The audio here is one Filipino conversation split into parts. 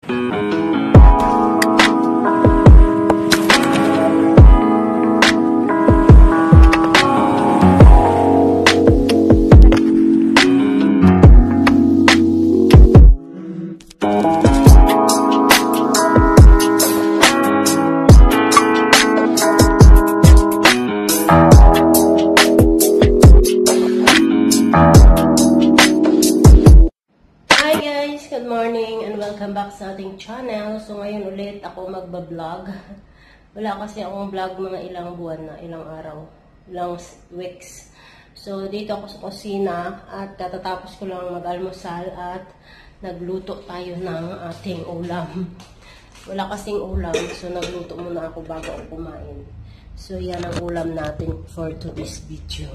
Good morning and welcome back sa ating channel. So ngayon ulit ako magbablog. Wala kasi akong vlog mga ilang buwan na, ilang araw, ilang weeks. So dito ako sa kusina at katatapos ko lang mag-almusal at nagluto tayo ng ating ulam. Wala kasing ulam, so nagluto muna ako bago ako kumain. So yan ang ulam natin for today's video.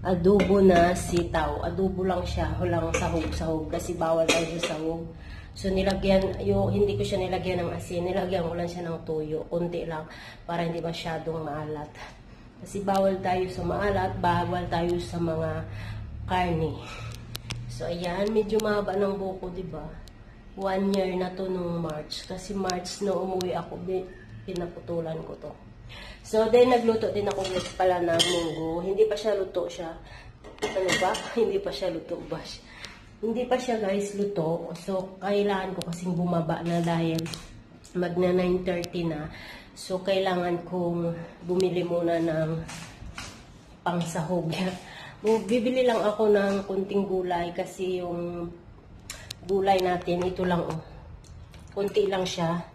Adobo na sitaw. Adobo lang siya, walang sahog-sahog kasi bawal tayo sa sahog. So nilagyan, hindi ko siya nilagyan ng asin, nilagyan ko lang siya ng toyo, konti lang para hindi masyadong maalat. Kasi bawal tayo sa maalat, bawal tayo sa mga karne. So ayan, medyo mahaba ng buko, 'di ba? 1 year na to nung March kasi March no umuwi ako, pinaputulan ko to. So, then, nagluto din ako guys pala ng munggo. Hindi pa siya luto siya. Ano ba? Hindi pa siya luto ba? Hindi pa siya guys luto. So, kailangan ko kasing bumaba na dahil magna 9:30 na. So, kailangan kong bumili muna ng pangsahog. Bibili lang ako ng kunting gulay kasi yung gulay natin, ito lang oh. Kunti lang siya.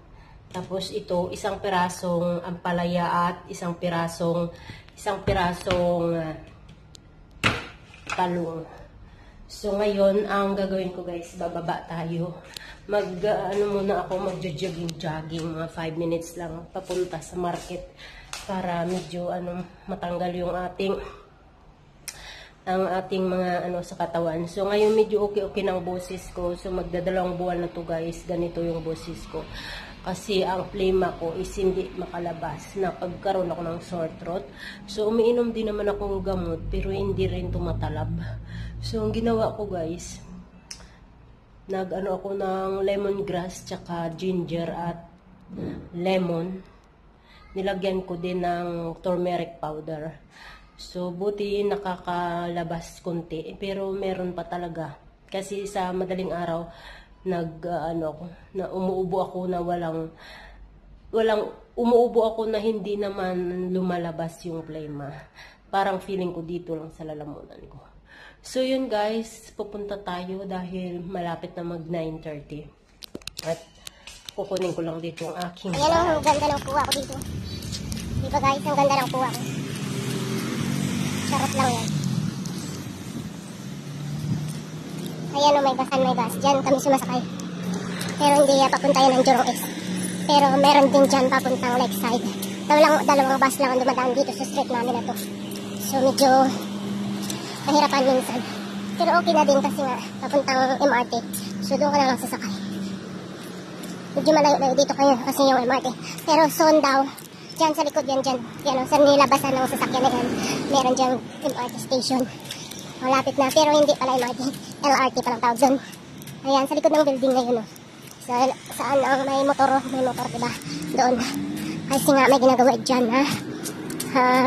Tapos ito, isang pirasong ampalaya at isang pirasong talong. So ngayon, ang gagawin ko guys, bababa tayo. Muna ako, magjo-jogging, mga 5 minutes lang papunta sa market para medyo matanggal yung ating mga sa katawan. So ngayon medyo okay ng boses ko. So magdadalawang buwan na to guys, ganito yung boses ko. Kasi ang plema ko is hindi makalabas. Napagkaroon ako ng sore throat. So, umiinom din naman akong gamot, pero hindi rin tumatalab. So, ang ginawa ko guys, ako ng lemongrass, tsaka ginger at lemon. Nilagyan ko din ng turmeric powder. So, buti nakakalabas konti, pero meron pa talaga. Kasi sa madaling araw, umuubo ako na umuubo ako na hindi naman lumalabas yung plema. Parang feeling ko dito lang sa lalamunan ko. So yun guys, pupunta tayo dahil malapit na mag 9:30. At kukunin ko lang dito ang aking ayan ang ganda ng kuha ko dito. Diba guys, ang ganda ng kuha ko. Charot lang yan. Ayan o, may bus. Diyan kami sumasakay. Pero hindi papunta yan ng Jurong East. Pero meron din dyan papuntang Lakeside. Dalawang bus lang ang dumadaan dito sa street namin na to. So medyo mahirapan minsan. Pero okay na din kasi nga papuntang MRT. So doon ka na lang sasakay. Medyo malayo dito kayo kasi yung MRT. Pero soon daw, dyan sa likod yan dyan. Yan o, sa nilabasan ng sasakyan na yan. Meron dyan MRT station. Malapit na, pero hindi pala MRT. LRT palang tawag doon. Ayan, sa likod ng building na yun. Saan ang may motor, diba? Doon. Kasi nga may ginagawa dyan na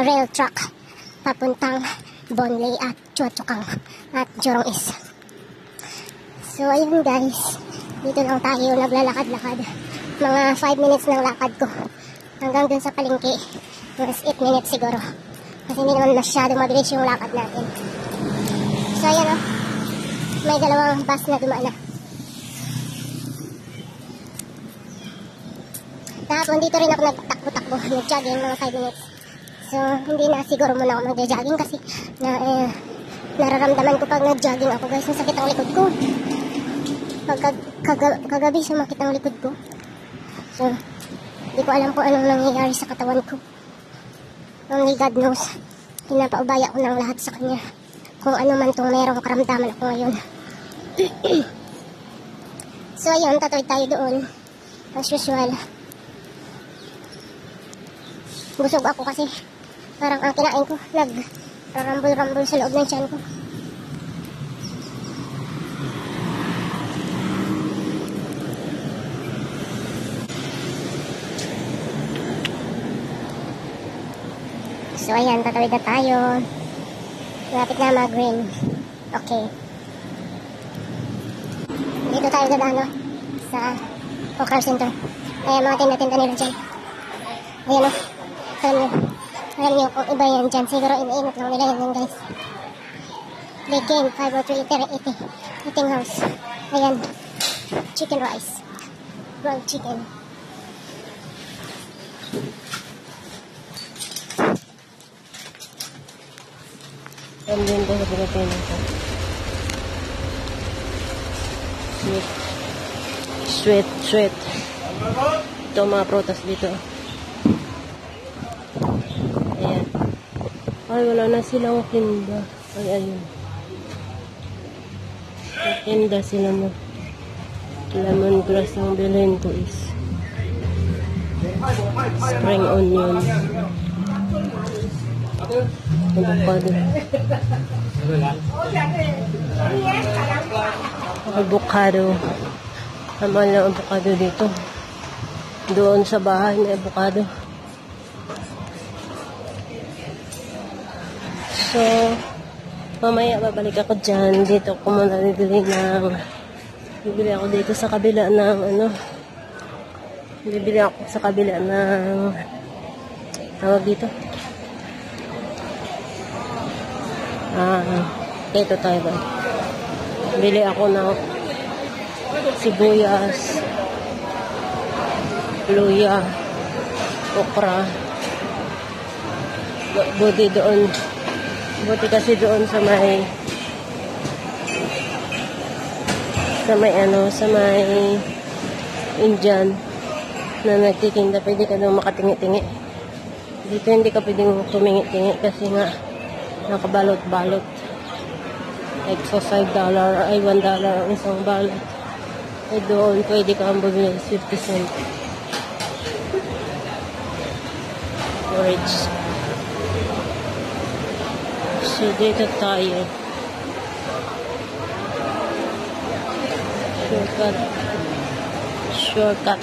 rail truck papuntang Bonley at Chua-Chu-Kang at Jurong East. So, ayun guys. Dito lang tayo naglalakad-lakad. Mga 5 minutes ng lakad ko. Hanggang dun sa palengke. Mas 8 minutes siguro. Kasi hindi naman masyadong mabilis yung lakad natin. So, ayan o. May dalawang bus na dumaan na. Kahapon dito rin ako nagtakbo-takbo. Nag-jogging mga 5 minutes. So, hindi na siguro muna ako mag-jogging kasi nararamdaman ko pag nag-jogging ako guys. Masakit ang likod ko. Kagabi sumakit ang likod ko. So, hindi ko alam kung anong nangyayari sa katawan ko. Only God knows. Pinapaubaya ko ng lahat sa Kanya. Kung ano man itong merong karamdaman ako ngayon. So ayun, tatuloy tayo doon. As usual. Busog ako kasi parang ang kinain ko nag-rambol-rambol sa loob ng tiyan ko. So, ayan, tatawid na tayo. Malapit na mag-green. Okay. Dito tayo dadaan, no? Sa car center. Ayan, mga tinda-tinda nila dyan. Ayan, no? Alam nyo kung iba yan dyan. Siguro iniinit lang nila yan, guys. Big game, 503 eating house. Ayan. Chicken rice. Grilled chicken. Ang ganda sa Pilipinas. Sweet. Ito mga prutas dito. Ayan. Ay, wala na silang tinda. Ay, ayun. May tinda sila na. Lemongrass ang bilhin ko is spring onion. Avocado. Tama lang avocado dito. Doon sa bahay may avocado. So, mamaya babalik ako dyan. Dito ako muna bibili ako dito sa kabila ng bibili ako sa kabila ng tawag dito. Dito tayo ba? Bili ako ng sibuyas, luya, okra. Buti kasi doon sa may Indian na nagtitinda, pwede ka doon makatingi-tingi. Dito hindi ka pwedeng tumingi-tingi kasi nga nakabalot-balot. Like so $5 ay $1 ang isang balot. Eh doon pwede ka ang bumili 50 cents. Orange. So dito tayo. Shortcut.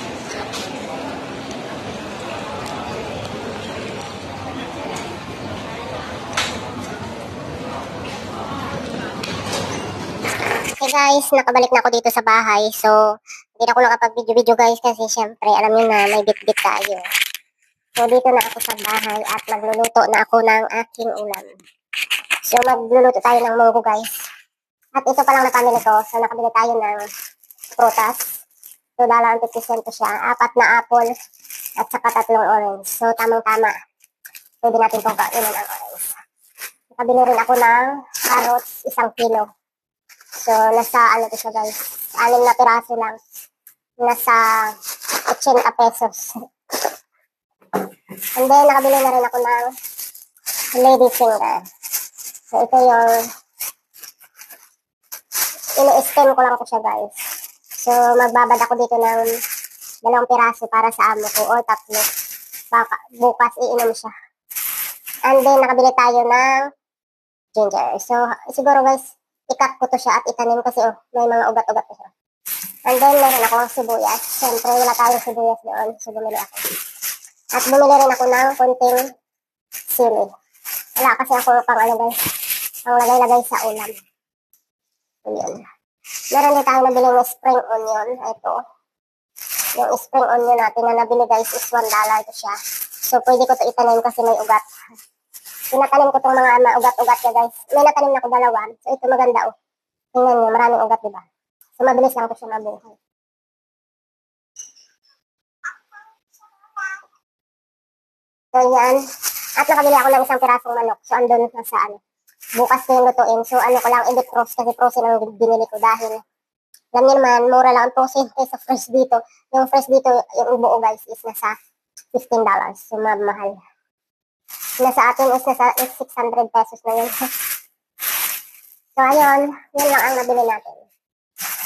Hey guys, nakabalik na ako dito sa bahay. So, hindi na ako nakapag-video guys kasi syempre, alam niyo na, may bit-bit tayo. So, dito na ako sa bahay at magluluto na ako ng aking ulam. So, magluluto tayo ng munggo guys. At ito pa lang na pamili ko. So, nakabili tayo ng prutas. So, $1.50 siya. 4 na apple at saka 3 orange. So, tamang-tama. Pwede natin itong kainan ang orange. Nakabili rin ako ng carrots, 1 kilo. So, nasa, ito siya guys, 6 na piraso lang. Nasa 80 pesos. And then, nakabili na rin ako ng lady finger. So, ito yung, ini-stem ko lang ko siya guys. So, magbabad ako dito ng 2 piraso para sa amo ko or 3. Baka, bukas iinom siya. And then, nakabili tayo ng ginger. So, siguro guys, i-cut ko to siya at itanim kasi may mga ugat-ugat siya. And then, meron akong sibuyas. Siyempre, wala tayong sibuyas doon. So, bumili ako. At bumili rin ako ng konting sili. Wala kasi ako pang guys, pang lagay-lagay sa ulam. So, yun. Meron din tayong nabiling spring onion. Ito. Yung spring onion natin na nabili guys is $1 to siya. So, pwede ko to itanim kasi may ugat. Tinatanim ko itong mga ugat-ugat niya guys. May natanim na ko 2. So, ito maganda Tingnan nyo, maraming ugat diba? So, mabilis lang ko siya mabuhay. So, yan. At nakabili ako ng 1 pirasong manok. So, andun na sa bukas ko yung lutuin. So, ko lang, edit frost kasi frozen ang binili ko dahil alam niyo naman, mura lang ang frozen kaysa fresh dito. Yung fresh dito, yung buo guys, is nasa $15. So, mahal. Nasa atin is nasa 600 pesos na yun. So, ayun. Yun lang ang nabili natin.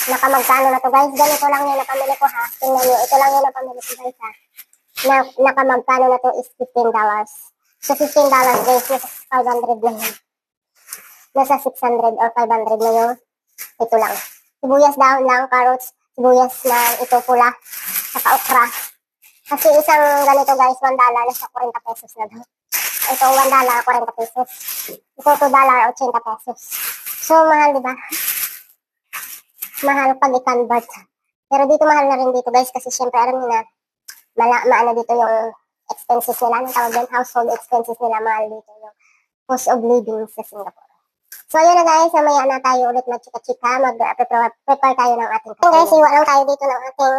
Nakamagkano na to guys. Ganito lang yung napamili ko ha. Tingnan nyo. Ito lang yung napamili ko guys ha. Nakamagkano na to is $15. So, $15 guys. Nasa 500 na yun. Nasa 600 or 500 na yun. Ito lang. Sibuyas dahon lang. Carrots. Sibuyas na ito pula. Saka okra. Kasi isang ganito guys, $1. Nasa 40 pesos na daw. ito $1, 40 pesos. Ito $2, 80 pesos. So, mahal, di ba? Mahal pag i-convert. Pero dito mahal na rin dito guys kasi syempre alam nyo na maano dito yung expenses nila. Anong tawag din? Household expenses nila. Mahal dito yung cost of living sa Singapore. So, yun na guys. Mamaya na tayo ulit mag-chika-chika. Mag-prepare tayo ng ating kain. Guys, iwa lang tayo dito ng ating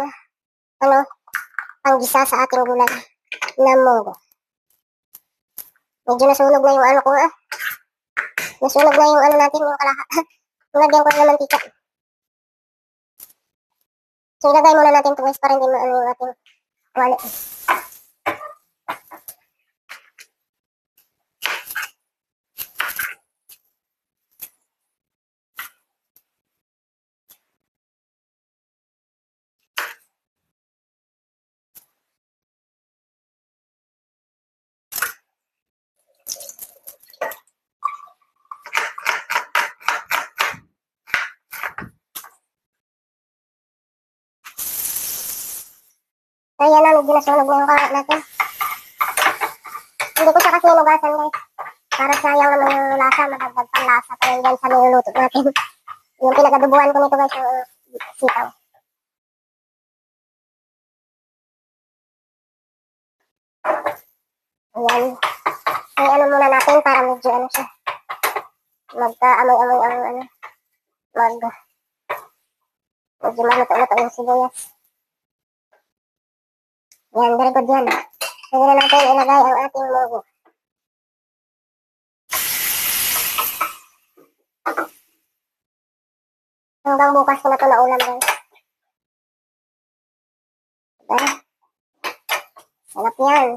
panggisa sa ating gulay na munggo. Medyo nasunog na yung ano ko Nasunog na yung ano natin, yung kalaha. Nilagyan ko na ng mantika. So, ilagay muna natin ito guys para hindi maano yung ating wali. So, yan na, medyo nasunog na yung kalaha natin. Hindi ko siya kasi inugasan guys. Para sayang naman yung lasa, madagdag pang lasa pa rin dyan sa niluluto natin. Yung pinagadubuan ko nito guys, yung sitaw. Ayan. Ay ano muna natin para medyo ano siya. Magka-amoy-amoy ang ano. Medyo maluto-luto yung sibuyas. Yan, very good yan. Pwede na natin ilagay ang ating munggo. Hanggang bukas ko na ito na ulam guys. Diba? Sarap yan.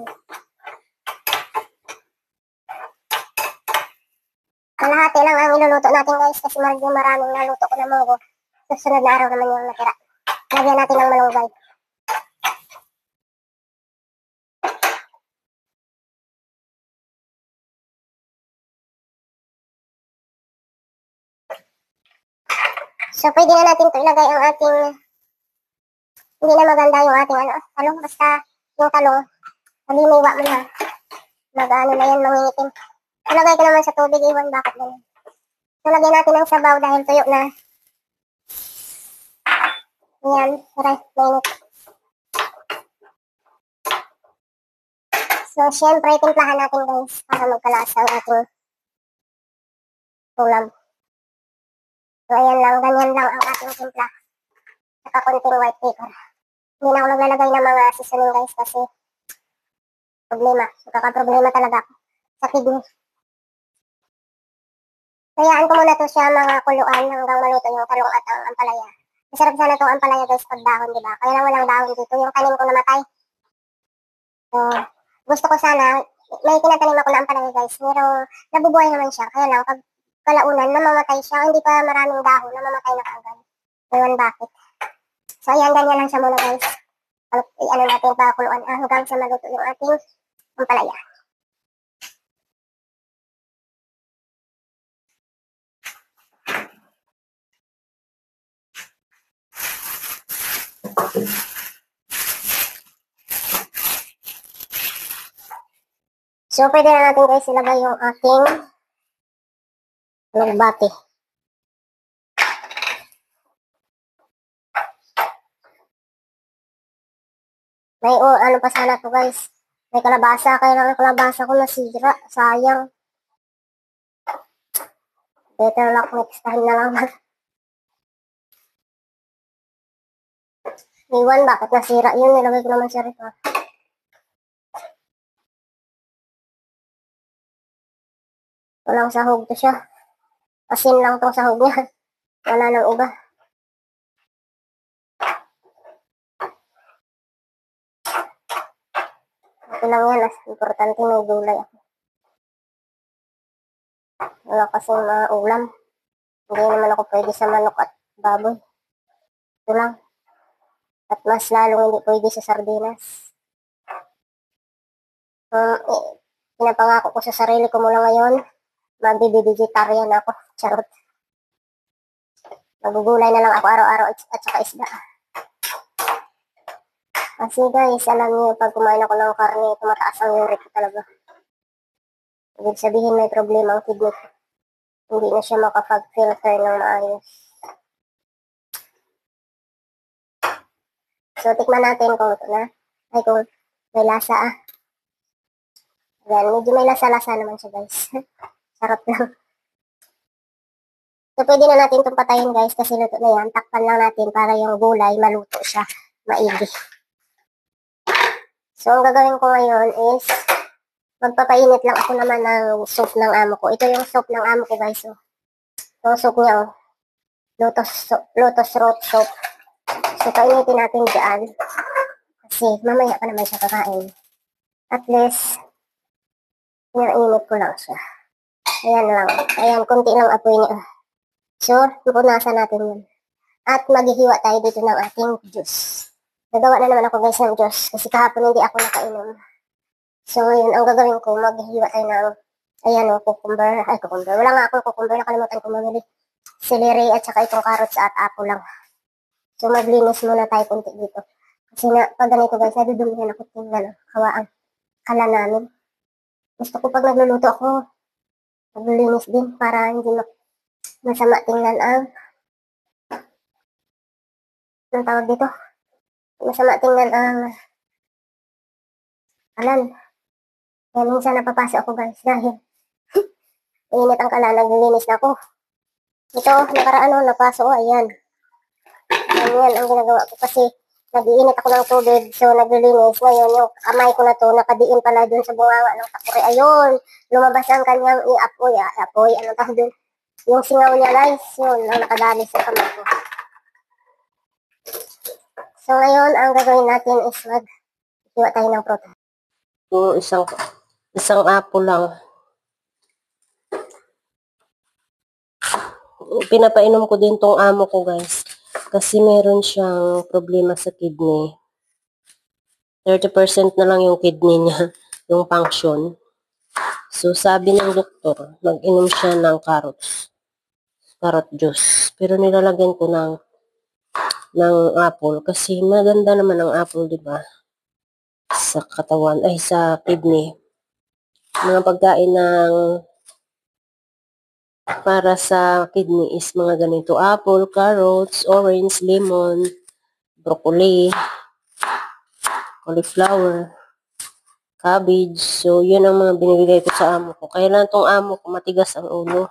Kalahati lang ang iluluto natin guys kasi maraming naluto ko na munggo. Susunod na araw naman yung natira. Lagyan natin ng malunggay. So, pwede na natin ito ilagay ang ating, hindi na maganda yung ating talong, basta yung talong, mabimiwa mo na. Mag-ano na yan, mangingitim. Ilagay ko naman sa tubig, iwan bakit ganun. So, lagyan natin ng sabaw dahil tuyo na. Yan, mainit. So, syempre, timplahan natin guys, para magkalasa ang ating ulam. So, ayan lang, ganyan lang ang ating timpla. Saka konting white pepper. Hindi na ako naglalagay ng mga seasoning guys kasi problema. Magkakaproblema talaga ako sa kidney. Hayaan ko muna to siya mga kuluan hanggang maluto yung talong at ang ampalaya. Masarap sana itong ampalaya guys pag dahon, diba? Kaya lang walang dahon dito. Yung tanim ko namatay. So, gusto ko sana, may tinatanim ako na ampalaya guys. Pero nabubuhay naman siya. Kaya lang, pag kalaunan, namamatay siya. Hindi pa maraming dahon, namamatay na kaagad. Ewan bakit. So, ayan, ganyan lang siya muna guys. Ano natin pa kuluan hanggang sa maluto yung ating ampalaya. So, pwede na natin guys ilagay yung ating nagbati. May ano pa sana to guys. May kalabasa. Kailangan kalabasa ko nasira. Sayang. Better luck next time na lang. Iwan, bakit nasira yun? Nilagay ko naman siya rito. Walang sahog to siya. Asin lang tong sahog niya. Wala nang iba. Ito lang yan. Importante may gulay ako. Wala kasing mga ulam. Hindi naman ako pwede sa manok at baboy. Ito lang. At mas lalong hindi pwede sa sardinas. Pinapangako ko sa sarili ko mula ngayon, magbe-vegetarian ako. Charot. Magugulay na lang ako araw-araw at saka isda. Kasi guys, alam niyo, pag kumain ako ng karne, tumataas ang uric ko talaga. Ibig sabihin may problema ang kidney ko. Hindi na siya makapag-filter ng maayos. So, tikman natin kung ito na. Ay, kung may lasa Ayan, medyo may lasa-lasa naman siya, guys. Sarap lang. So, pwede na natin itong patayin, guys, kasi luto na yan. Takpan lang natin para yung gulay maluto siya. Maigi. So, ang gagawin ko ngayon is magpapainit lang ako naman ng soup ng amo ko. Ito yung soup ng amo ko, guys. So, yung soup niya, lotus root soup. So, painitin natin dyan. Kasi, mamaya pa naman siya kakain. At least, pinainit ko lang siya. Ayan lang. Ayan, konti lang apoy niya. So, pupunasan natin yun. At maghihiwa tayo dito ng ating juice. Nagawa na naman ako, guys, ng juice. Kasi kahapon hindi ako nakainom. So, yun ang gagawin ko. Maghihiwa tayo ng, ayan o, cucumber. Ay, cucumber. Wala nga akong cucumber. Nakalimutan ko mamili. Celery at saka itong carrots at apple lang. So, maglinis muna tayo kunti dito. Kasi na, pag ganito, guys, nadudumihan ako tingnan. Kawaang kala namin. Gusto ko pag nagluluto ako, maglinis din para hindi masama tingnan ang tawag dito. Masama tingnan ang kalan. Kaya minsan napapasa ako, guys, dahil init ang kalan, naglilinis na ako. Ito, nakaraan napaso, ayan. Ayan ang ginagawa ko kasi nag-iinit ako ng tubig, so naglilinis. Ngayon, yung kamay ko na to, nakadiin pala dun sa bunganga ng takure. Ayun, lumabas ang kanyang apoy, ano tawag dun? Yung singaw niya, guys, yun, ang nakadali sa kamay ko. So, ngayon, ang gagawin natin is mag-iwa tayo ng protein. Yung isang apple lang. Pinapainom ko din tong amo ko, guys. Kasi meron siyang problema sa kidney. 30% na lang yung kidney niya, yung function. So, sabi ng doktor, mag-inom siya ng carrot juice. Pero nilalagyan ko ng apple kasi maganda naman ang apple, di ba? Sa katawan, ay sa kidney. Mga pagkain ng para sa kidney is mga ganito: apple, carrots, orange, lemon, broccoli, cauliflower, cabbage. So, yun ang mga binibigay ko sa amo ko. Kaya lang tong amo ko, matigas ang ulo.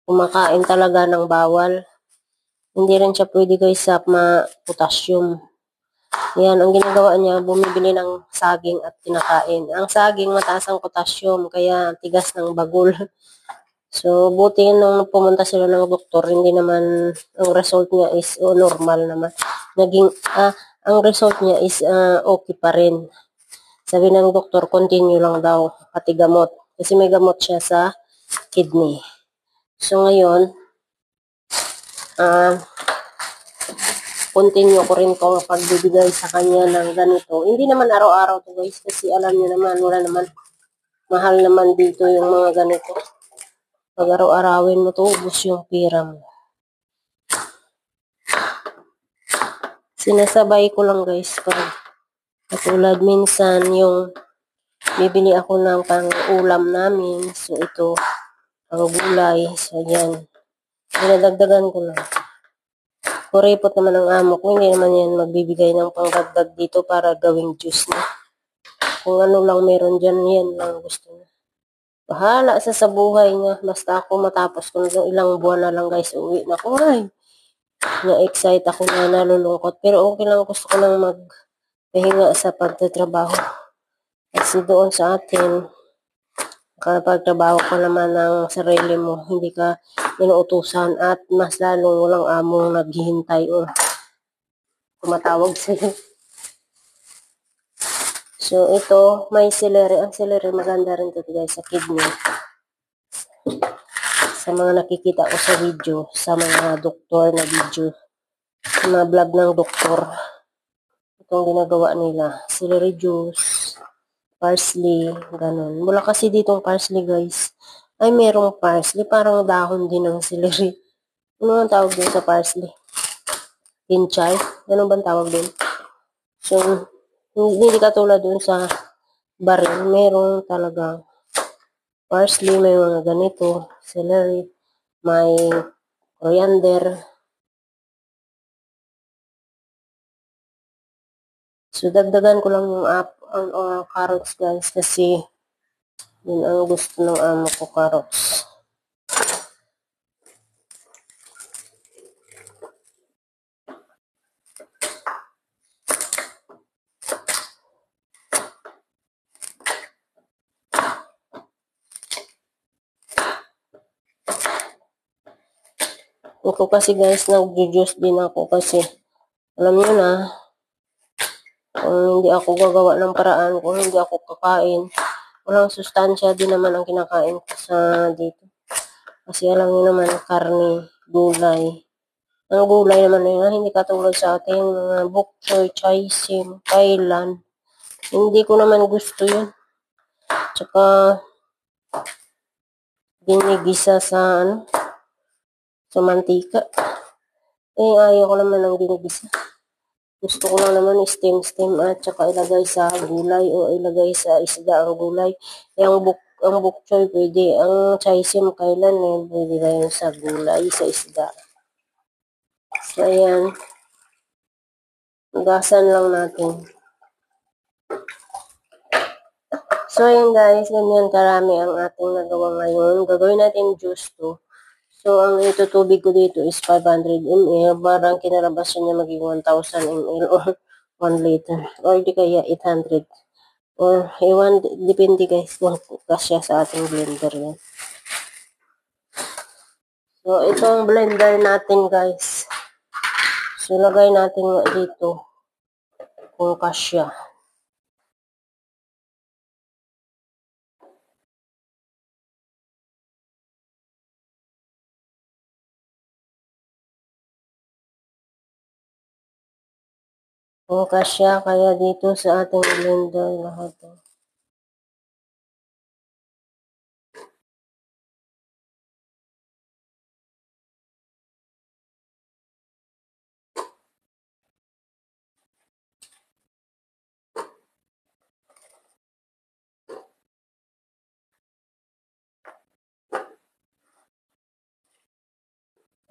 Kumakain talaga ng bawal. Hindi rin siya pwede, guys, sa potassium. Yan, ang ginagawa niya, bumibili ng saging at kinakain. Ang saging, mataas ang potassium, kaya tigas ng bagol. So, buti nung pumunta sila ng doktor, hindi naman, ang result niya is normal naman. Ang result niya is okay pa rin. Sabi ng doktor, continue lang daw, pati gamot. Kasi may gamot siya sa kidney. So, ngayon, continue ko rin kung pagbibigay sa kanya ng ganito. Hindi naman araw-araw to, guys, kasi alam niyo naman, wala naman, mahal naman dito yung mga ganito. Pag araw-arawin mo to, ubos yung pira mo. Sinasabay ko lang, guys, pag katulad minsan yung bibili ako ng pang-ulam namin. So, ito, pang-gulay. So, yan. Dinadagdagan ko lang. Kuripot naman ang amo ko. Hindi naman yan magbibigay ng pangdagdag dito para gawing juice na. Kung ano lang meron dyan, yan lang gusto niya. Bahala sa buhay niya. Basta ako matapos ko na ilang buwan na lang, guys, uwi na ako. Ay, na-excite ako na nalulungkot. Pero okay lang, gusto ko lang magpahinga sa pagtatrabaho. Kasi doon sa atin, kapag trabaho ka naman ng sarili mo, hindi ka inuutusan at mas lalong walang among naghihintay o tumatawag sa'yo. So, ito, may celery. Ang celery, maganda rin ito, guys, sa kidney. Sa mga nakikita ko sa video, sa mga doktor na video, sa mga vlog ng doktor, itong ginagawa nila. Celery juice, parsley, ganun. Wala kasi ditong parsley, guys. Ay, merong parsley. Parang dahon din ng celery. Ano ang tawag din sa parsley? Pinchay? Ganun ba ang tawag din? So, hindi katulad dun sa baril. Meron talagang parsley, may mga ganito, celery, may coriander. So, dagdagan ko lang yung carrots guys kasi yun ang gusto ng amo ko, carrots. Ako kasi guys, nag-juice din ako kasi alam niyo na, kung hindi ako gagawa ng paraan, kung hindi ako kakain, walang sustansya din naman ang kinakain ko sa dito. Kasi alam niyo naman, karne, gulay. Ang gulay naman na hindi katulad sa atin, mga bok choy, chaisim, kailan. Hindi ko naman gusto yun. Tsaka, ginigisa sa, sa mantika. Ayaw ko naman ng ginigisa. Gusto ko lang naman steam at saka ilagay sa gulay o ilagay sa isda ang gulay. Ang bok choy pwede. Ang chaisim kailan pwede na yun sa gulay, sa isda. So, ayan. Ugasan lang natin. So, ayan guys, ganyan karami ang ating nagawa ngayon. Gagawin natin juice to. So, ang itutubig ko dito is 500 ml. Parang kinalabasan niya maging 1,000 ml or 1 liter. Or di kaya 800. Or, ewan, depende guys kung kasya sa ating blender yan. So, ito ang blender natin guys. So, lagay natin dito kung kasya. Kung kasya, kaya dito sa ating blender lahat.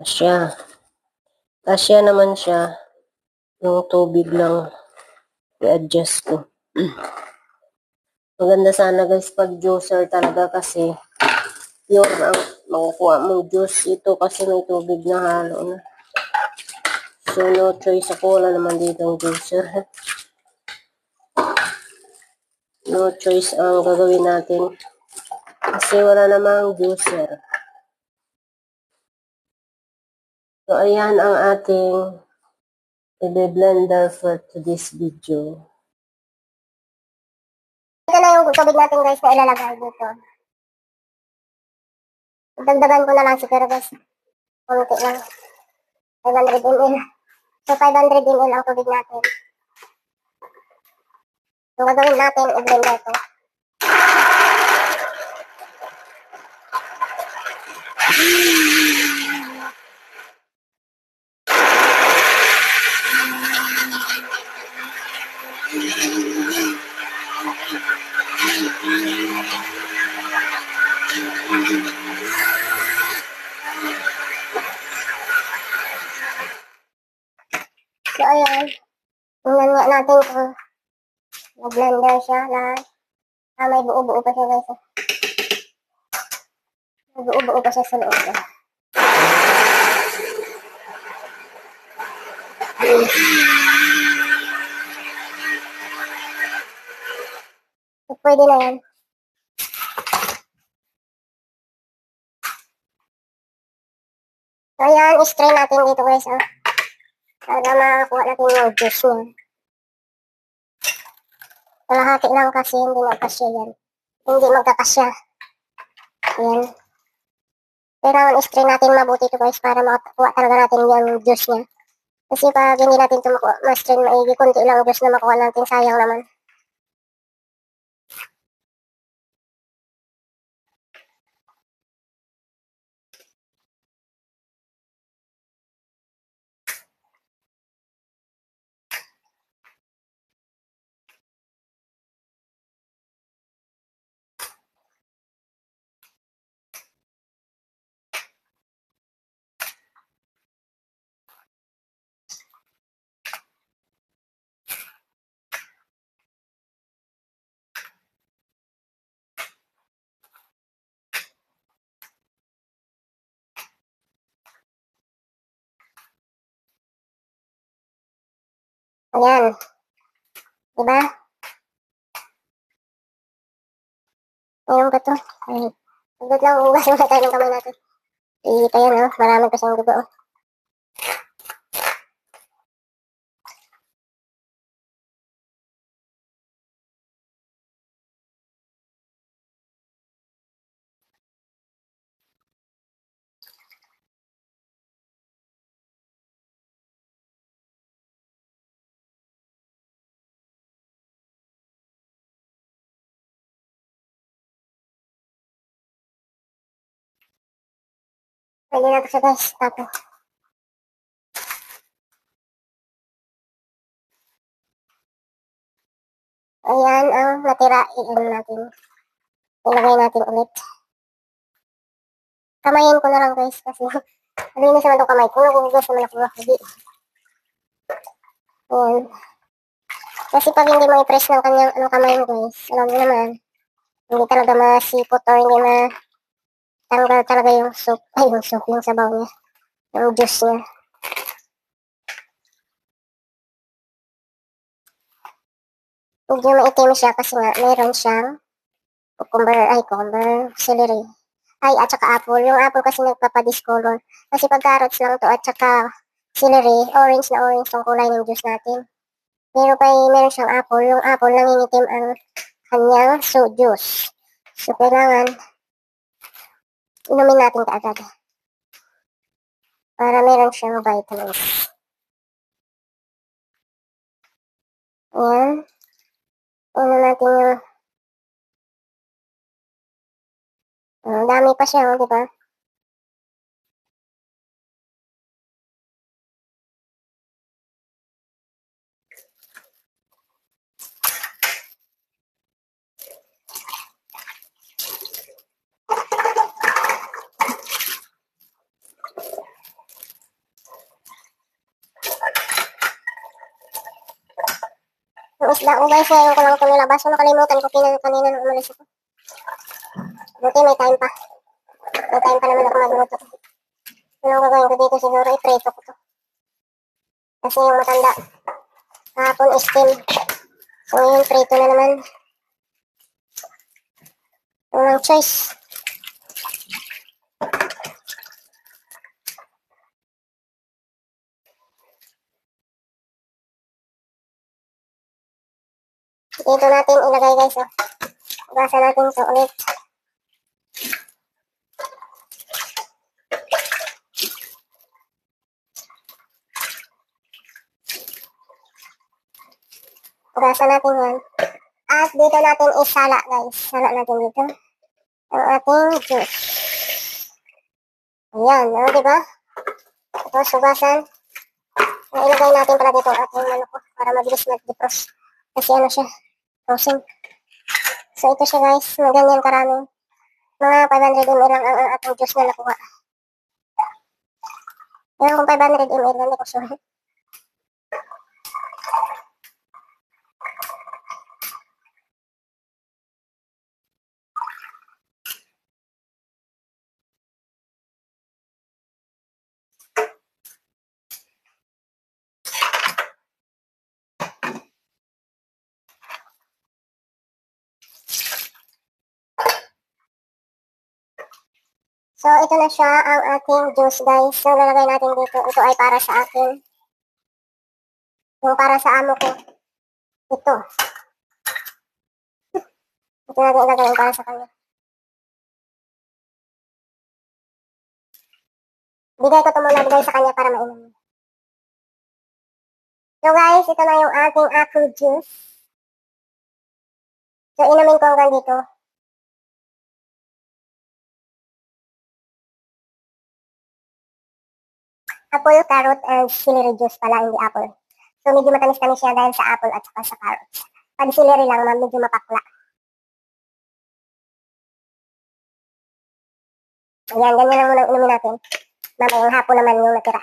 Kasya. Kasya naman siya. Yung tubig lang i-adjust ko. Maganda sana guys pag juicer talaga kasi pure ang makukuha mong juice. Ito kasi may tubig na halo na. So no choice ako. Wala naman dito ang juicer. No choice ang gagawin natin. Kasi wala namang juicer. So ayan ang ating i-blender for today's video. Ito na yung tubig natin guys na ilalagay dito. Dagdagan ko na lang siguro guys. Kunti lang. 500 ml. So 500 ml ang tubig natin. So gagawin natin, i-blender ko. So ayan. Tingnan nga natin kung nag-blender siya lahat. May buo-buo pa siya guys. May buo-buo pa siya sa loob. So pwede na yan. So ayan, i-strain natin dito guys. Para makakuha natin yung juice niya. Kalahati lang kasi hindi magkasya yan. Hindi magkakasya. Ayan. Pero i-strain natin mabuti ito guys para makakuha talaga natin yung juice niya. Kasi pag hindi natin ito ma-strain maigi, kunti lang juice na makuha natin, sayang naman. Ayan. Diba? Ayun ba to? Ay, agad lang, ugas muna tayo ng kamay natin. Iita yan, oh. Marami pa siyang dugo, oh. Pwede na ito siya, guys. Tapos. Ayan ang natira. I-ano natin. Ilagay natin ulit. Kamayin ko na lang, guys. Kasi malinis naman itong kamay ko. Nagugugas naman ako. Hindi. Ayan. Kasi pag hindi mo i-press ng kanyang kamay mo, guys, alam mo naman, hindi talaga masipot or hindi matanggal talaga yung soup. Ay, yung soup, yung sabaw niya. Yung juice niya. Medyo maitim siya kasi nga mayroon siyang cucumber, celery. Ay, at saka apple. Yung apple kasi nagpapadiscolor. Kasi pag carrots lang to at saka celery, orange na orange yung kulay ng juice natin. Pero meron siyang apple. Yung apple, nangingitim ang kanyang juice. So, kailangan inumin natin kaagad. Para meron siyang vitamins. Ayan. Ano natin yung dami pa siya, di ba? Yung isda ko, guys, ngayon ko lang ito nilabas. So, nakalimutan ko kanina nung umalis ako. Buti may time pa. May time pa naman ako magluto. Ano gagawin ko dito siguro, i-preto ko to. Kasi yung matanda, kahapon steam. So ngayon, preto na naman. Walang choice. Dito natin ilagay, guys, oh. Ugasan natin ito ulit. Ugasan natin yan. At dito natin isala, guys. Sala natin dito. Ang ating juice. Ayan, no, diba? Tapos, ugasan. Ilagay natin pala dito ang ating manok ko para mabilis mag-defrost. Kasi ano siya, frozen. So, ito siya, guys. Ganyan karaming. Mga 500 ml lang ang ating juice na nakuha. Ewan kung 500 ml, hindi ko sure. So, ito na siya ang ating juice, guys. So, lalagay natin dito. Ito ay para sa akin. Yung para sa amo ko. Ito. Ito natin ilagay para sa kanya. Bigay ko ito muna, bigay sa kanya para mainom. So, guys, ito na yung ating apple juice. So, inumin ko hanggang dito. Apple, carrot, and celery juice pala, hindi apple. So, medyo matamis-tamis siya dahil sa apple at saka sa carrots. Pag celery lang, medyo mapakla. Ayan, ganyan lang muna inumin natin. Mamayang hapon naman yung natira.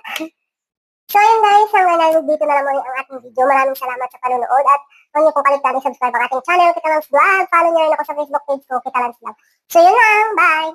So, ayun, guys, hanggang na dito na lang muli ang ating video. Maraming salamat sa panonood at huwag niyo pong kaligtaan i-subscribe ang ating channel, Kita Langs Vlog. Follow niyo rin ako sa Facebook page ko, Kita Langs Vlog. So, yun lang. Bye!